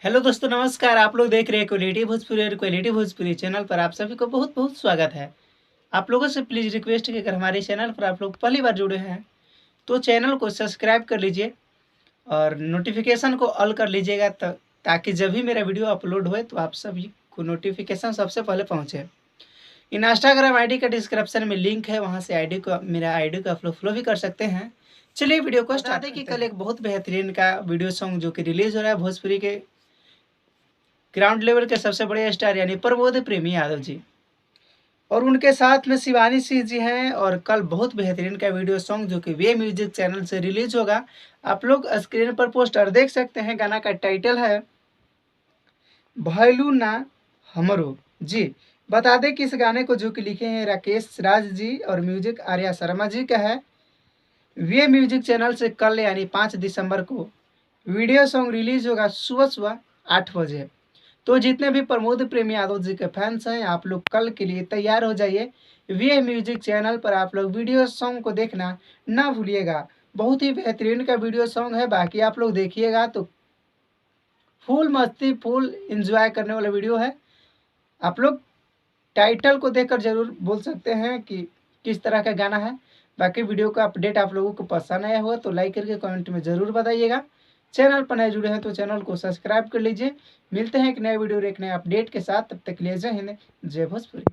Hello दोस्तों, नमस्कार। आप लोग देख रहे हैं क्वालिटी भोजपुरी और क्वालिटी भोजपुरी चैनल पर आप सभी को बहुत बहुत स्वागत है। आप लोगों से प्लीज़ रिक्वेस्ट है कि अगर हमारे चैनल पर आप लोग पहली बार जुड़े हैं तो चैनल को सब्सक्राइब कर लीजिए और नोटिफिकेशन को ऑल कर लीजिएगा ताकि जब भी मेरा वीडियो अपलोड होए तो आप सभी को नोटिफिकेशन सबसे पहले पहुँचे। इंस्टाग्राम आईडी का डिस्क्रिप्शन में लिंक है, वहाँ से मेरा आईडी को आप लोग फॉलो भी कर सकते हैं। चलिए वीडियो को स्टार्ट करते हैं कि कल एक बहुत बेहतरीन का वीडियो सॉन्ग जो कि रिलीज़ हो रहा है भोजपुरी के ग्राउंड लेवल के सबसे बड़े स्टार यानी प्रमोद प्रेमी यादव जी, और उनके साथ में शिवानी सिंह जी हैं। और कल बहुत बेहतरीन का वीडियो सॉन्ग जो कि वे म्यूजिक चैनल से रिलीज होगा। आप लोग स्क्रीन पर पोस्टर देख सकते हैं। गाना का टाइटल है भैलू ना हमरो जी। बता दें कि इस गाने को जो कि लिखे हैं राकेश राज जी और म्यूजिक आर्या शर्मा जी का है। वे म्यूजिक चैनल से कल यानी 5 दिसंबर को वीडियो सॉन्ग रिलीज होगा सुबह सुबह 8 बजे। तो जितने भी प्रमोद प्रेम यादव जी के फैंस हैं, आप लोग कल के लिए तैयार हो जाइए। वी म्यूजिक चैनल पर आप लोग वीडियो सॉन्ग को देखना ना भूलिएगा। बहुत ही बेहतरीन का वीडियो सॉन्ग है, बाकी आप लोग देखिएगा तो फुल मस्ती फुल एंजॉय करने वाला वीडियो है। आप लोग टाइटल को देखकर जरूर बोल सकते हैं कि किस तरह का गाना है। बाकी वीडियो का अपडेट आप लोगों को पसंद आया हुआ तो लाइक करके कमेंट में ज़रूर बताइएगा। चैनल पर नए जुड़े हैं तो चैनल को सब्सक्राइब कर लीजिए। मिलते हैं एक नए वीडियो और एक नए अपडेट के साथ। तब तक के लिए जय हिंद, जय भोजपुरी।